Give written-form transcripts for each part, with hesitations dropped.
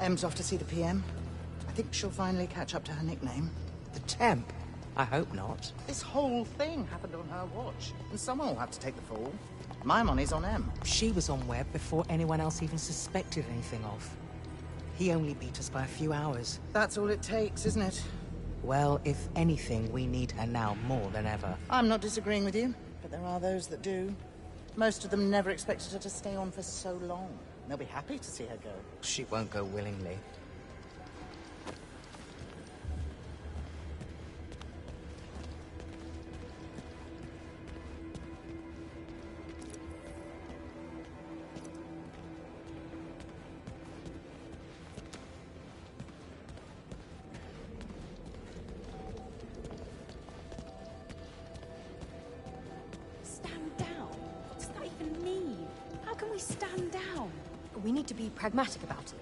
Em's off to see the PM. I think she'll finally catch up to her nickname. The temp? I hope not. This whole thing happened on her watch, and someone will have to take the fall. My money's on Em. She was on Webb before anyone else even suspected anything of. He only beat us by a few hours. That's all it takes, isn't it? Well, if anything, we need her now more than ever. I'm not disagreeing with you, but there are those that do. Most of them never expected her to stay on for so long. They'll be happy to see her go. She won't go willingly. We need to be pragmatic about it.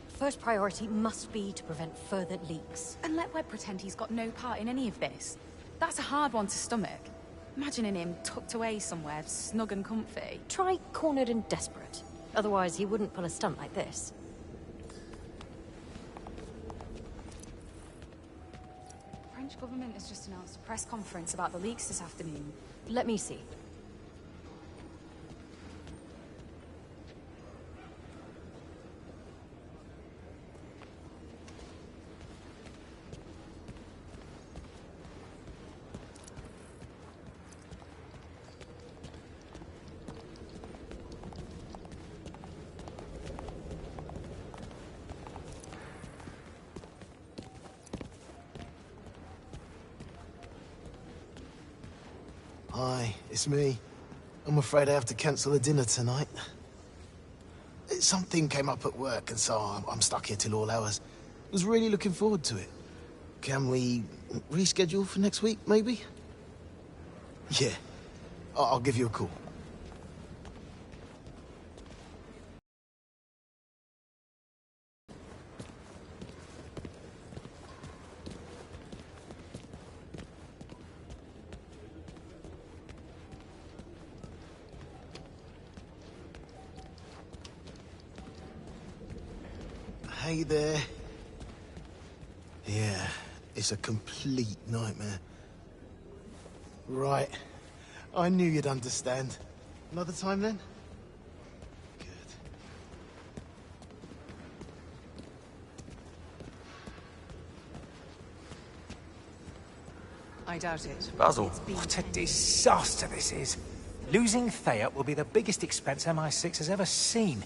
First priority must be to prevent further leaks. And let Webb pretend he's got no part in any of this. That's a hard one to stomach. Imagining him tucked away somewhere, snug and comfy. Try cornered and desperate. Otherwise, he wouldn't pull a stunt like this. The French government has just announced a press conference about the leaks this afternoon. Let me see. Hi, it's me. I'm afraid I have to cancel the dinner tonight. Something came up at work, and so I'm stuck here till all hours. Was really looking forward to it. Can we reschedule for next week, maybe? Yeah. I'll give you a call. Hey there. Yeah, it's a complete nightmare. Right. I knew you'd understand. Another time then? Good. I doubt it. Basil, what a disaster this is. Losing Thea will be the biggest expense MI6 has ever seen.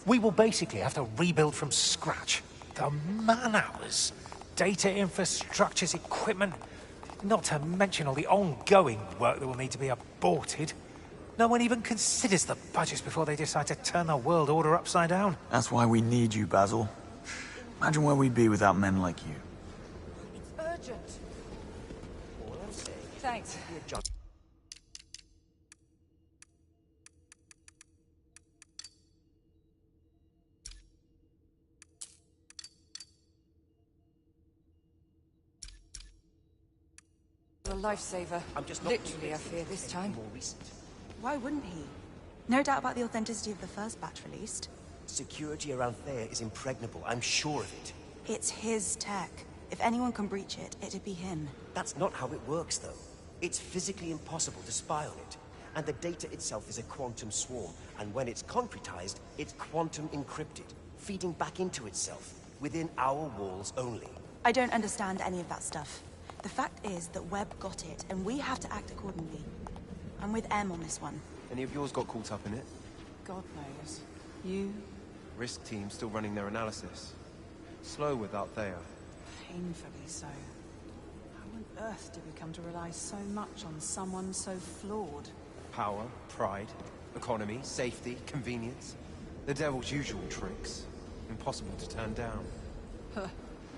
We will basically have to rebuild from scratch. The man-hours, data infrastructures, equipment, not to mention all the ongoing work that will need to be aborted. No one even considers the budgets before they decide to turn the world order upside down. That's why we need you, Basil. Imagine where we'd be without men like you. It's urgent. Thanks. A lifesaver. Literally, I fear this time. Why wouldn't he? No doubt about the authenticity of the first batch released. Security around Thea is impregnable, I'm sure of it. It's his tech. If anyone can breach it, it'd be him. That's not how it works, though. It's physically impossible to spy on it. And the data itself is a quantum swarm, and when it's concretized, it's quantum encrypted, feeding back into itself, within our walls only. I don't understand any of that stuff. The fact is that Webb got it, and we have to act accordingly. I'm with Em on this one. Any of yours got caught up in it? God knows. You? Risk team still running their analysis. Slow without Thea. Painfully so. How on earth did we come to rely so much on someone so flawed? Power, pride, economy, safety, convenience. The devil's usual tricks. Impossible to turn down. Huh.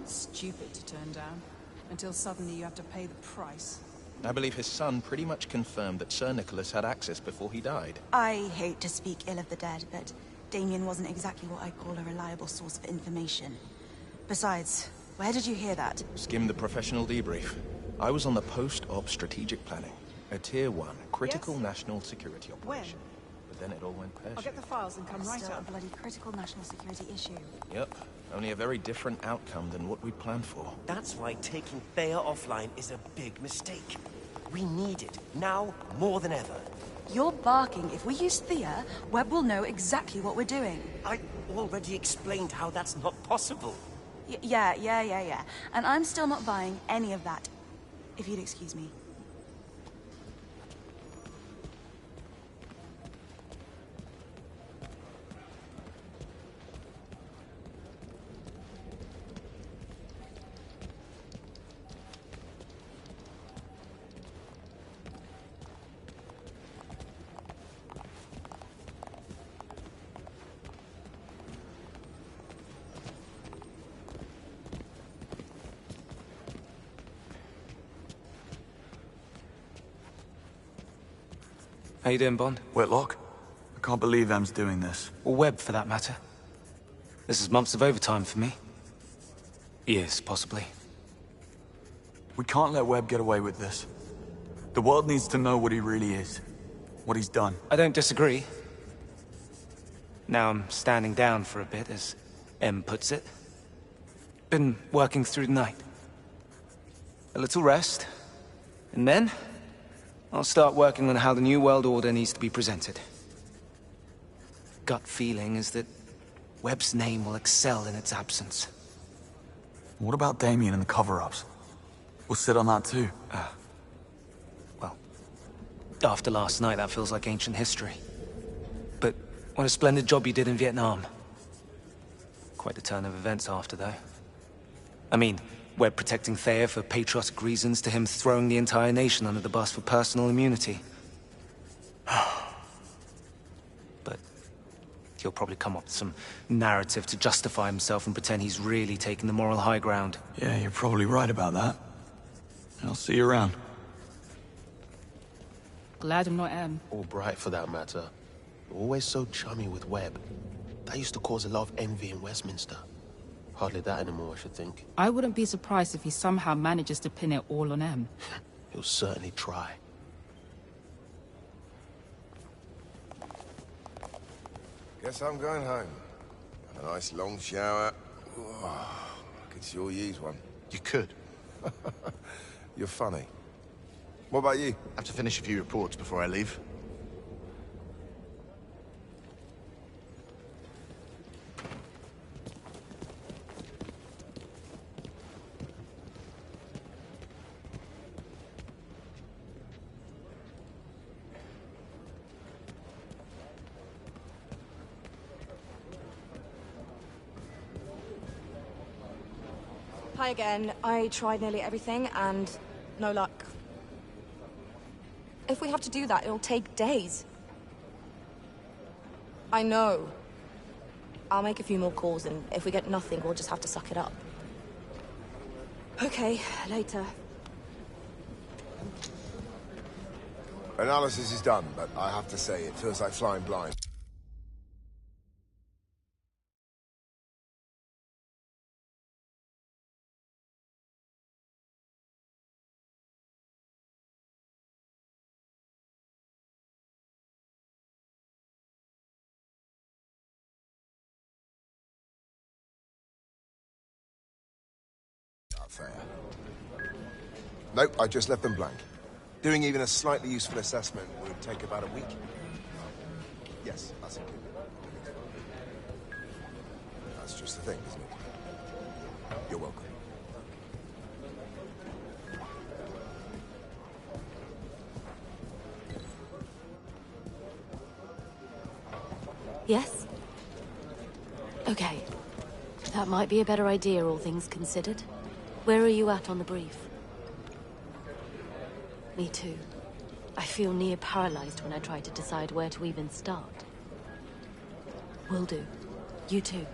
Stupid to turn down. Until suddenly you have to pay the price. I believe his son pretty much confirmed that Sir Nicholas had access before he died. I hate to speak ill of the dead, but Damien wasn't exactly what I'd call a reliable source of information. Besides, where did you hear that? Skim the professional debrief. I was on the post-op strategic planning. A Tier 1, critical national security operation. But then it all went pear-shaped. I'll get the files and come right Still up. a bloody critical national security issue. Yep. Only a very different outcome than what we planned for. That's why taking Thea offline is a big mistake. We need it, now more than ever. You're barking. If we use Thea, Webb will know exactly what we're doing. I already explained how that's not possible. Yeah. And I'm still not buying any of that. If you'd excuse me. How you doing, Bond? Whitlock? I can't believe M's doing this. Or Webb, for that matter. This is months of overtime for me. Years, possibly. We can't let Webb get away with this. The world needs to know what he really is. What he's done. I don't disagree. Now I'm standing down for a bit, as M puts it. Been working through the night. A little rest. And then I'll start working on how the New World Order needs to be presented. Gut feeling is that Webb's name will excel in its absence. What about Damien and the cover-ups? We'll sit on that too. Well, after last night, that feels like ancient history. But what a splendid job you did in Vietnam. Quite the turn of events after, though. I mean, Webb protecting Thea for patriotic reasons to him throwing the entire nation under the bus for personal immunity. But he'll probably come up with some narrative to justify himself and pretend he's really taking the moral high ground. Yeah, you're probably right about that. I'll see you around. Glad I'm not M. Or Bright, for that matter. Always so chummy with Webb. That used to cause a lot of envy in Westminster. Hardly that anymore, I should think. I wouldn't be surprised if he somehow manages to pin it all on M. He'll certainly try. Guess I'm going home. A nice long shower. Oh, I could sure use one. You could. You're funny. What about you? I have to finish a few reports before I leave. Hi again. I tried nearly everything, and no luck. If we have to do that, it'll take days. I know. I'll make a few more calls, and if we get nothing, we'll just have to suck it up. Okay, later. Analysis is done, but I have to say, it feels like flying blind. Fair. Nope, I just left them blank. Doing even a slightly useful assessment would take about a week. Yes, that's it. That's just the thing, isn't it? You're welcome. Yes? Okay. That might be a better idea, all things considered. Where are you at on the brief? Me too. I feel near paralyzed when I try to decide where to even start. Will do. You too.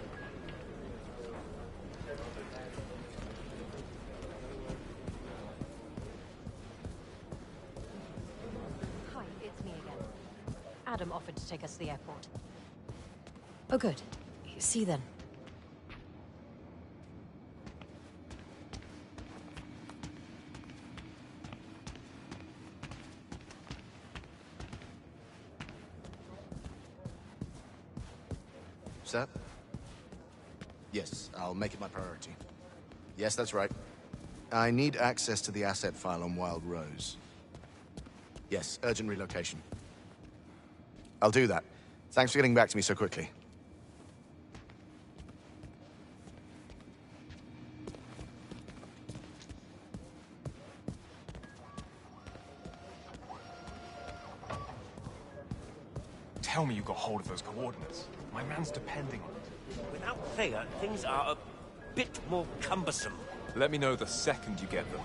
Hi, it's me again. Adam offered to take us to the airport. Oh, good. See you then. What's that? Yes, I'll make it my priority. Yes, that's right. I need access to the asset file on Wild Rose. Yes, urgent relocation. I'll do that. Thanks for getting back to me so quickly. Tell me you got hold of those coordinates. My man's depending on it. Without Thea, things are a bit more cumbersome. Let me know the second you get them.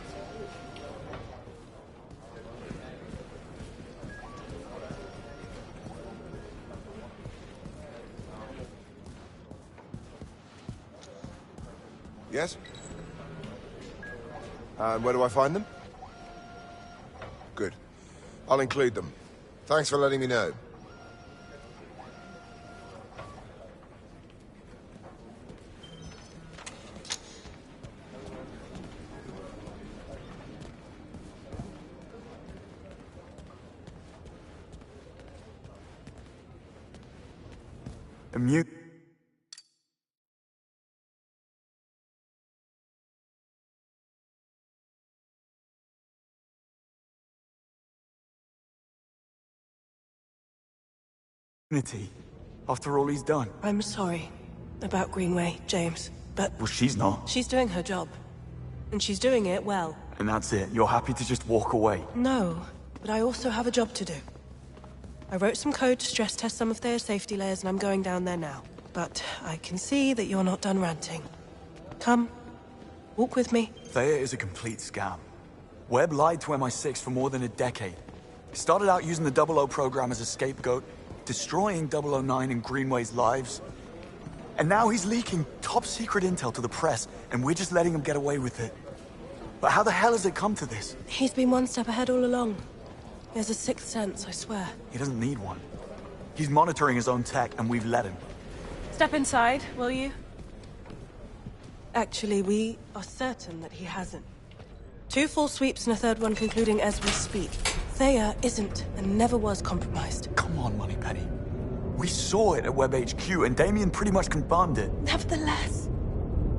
Yes? And where do I find them? Good. I'll include them. Thanks for letting me know. Immune. After all he's done. I'm sorry about Greenway, James, but... Well, she's not. She's doing her job. And she's doing it well. And that's it. You're happy to just walk away. No, but I also have a job to do. I wrote some code to stress test some of their safety layers, and I'm going down there now. But I can see that you're not done ranting. Come, walk with me. Thea is a complete scam. Webb lied to MI6 for more than a decade. He started out using the 00 program as a scapegoat, destroying 009 and Greenway's lives. And now he's leaking top-secret intel to the press, and we're just letting him get away with it. But how the hell has it come to this? He's been one step ahead all along. He has a sixth sense, I swear. He doesn't need one. He's monitoring his own tech, and we've let him. Step inside, will you? Actually, we are certain that he hasn't. 2 full sweeps and a third one concluding as we speak. Thea isn't and never was compromised. Come on, Moneypenny. We saw it at Web HQ, and Damien pretty much confirmed it. Nevertheless,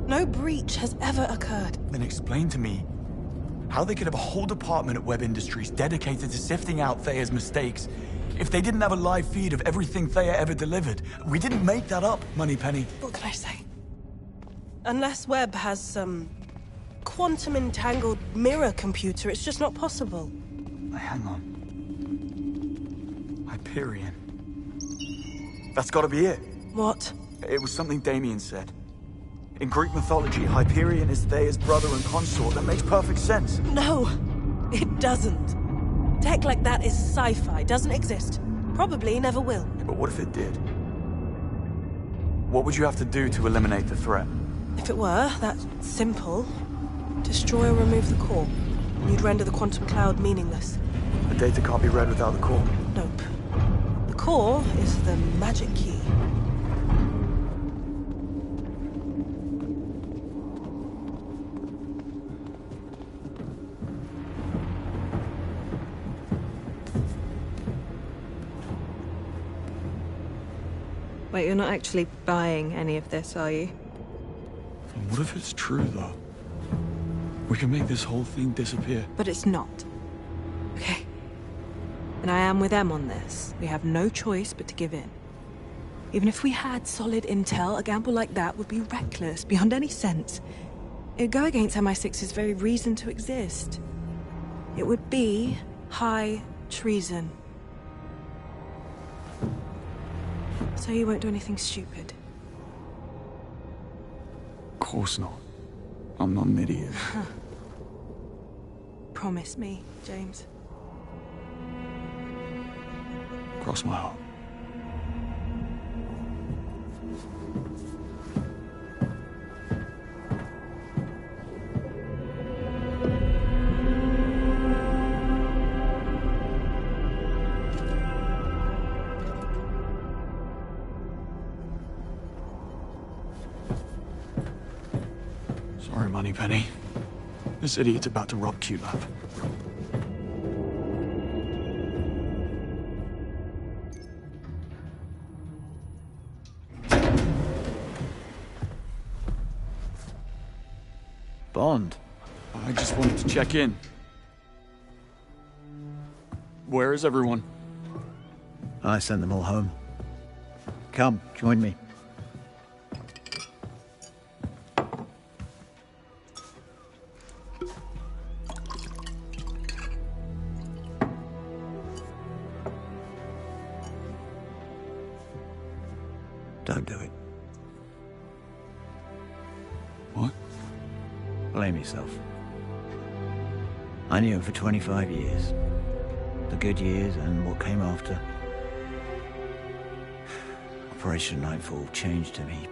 no breach has ever occurred. Then explain to me how they could have a whole department at Web Industries dedicated to sifting out Thea's mistakes if they didn't have a live feed of everything Thea ever delivered. We didn't make that up, Moneypenny. What can I say? Unless Webb has some quantum-entangled mirror computer, it's just not possible. Hang on. Hyperion. That's gotta be it. What? It was something Damien said. In Greek mythology, Hyperion is Thea's brother and consort. That makes perfect sense. No, it doesn't. Tech like that is sci-fi, doesn't exist. Probably never will. But what if it did? What would you have to do to eliminate the threat? If it were that simple, destroy or remove the core. You'd render the quantum cloud meaningless. The data can't be read without the core. Nope. The core is the magic key. Wait, you're not actually buying any of this, are you? What if it's true, though? We can make this whole thing disappear. But it's not. Okay. And I am with them on this. We have no choice but to give in. Even if we had solid intel, a gamble like that would be reckless, beyond any sense. It'd go against MI6's very reason to exist. It would be high treason. So you won't do anything stupid? Of course not. I'm not an idiot. Promise me, James. Cross my heart. Sorry, Moneypenny. This idiot's about to rob QLab. Bond. I just wanted to check in. Where is everyone? I sent them all home. Come, join me. Don't do it. What? Blame yourself. I knew him for 25 years. The good years and what came after. Operation Nightfall changed him. He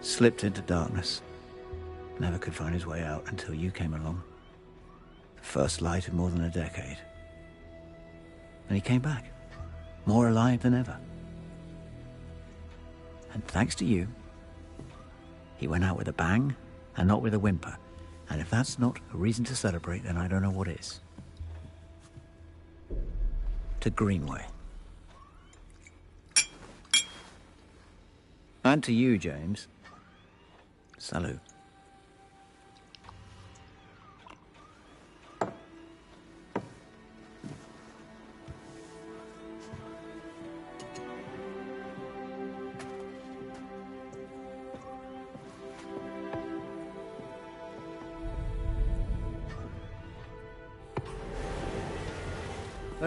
slipped into darkness. Never could find his way out until you came along. The first light in more than a decade. And he came back. More alive than ever. And thanks to you, he went out with a bang and not with a whimper. And if that's not a reason to celebrate, then I don't know what is. To Greenway. And to you, James. Salute.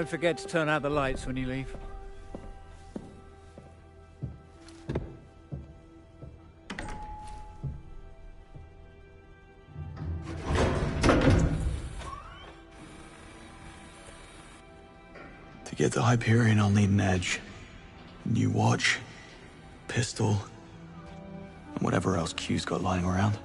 Don't forget to turn out the lights when you leave. To get the Hyperion, I'll need an edge. A new watch, pistol, and whatever else Q's got lying around.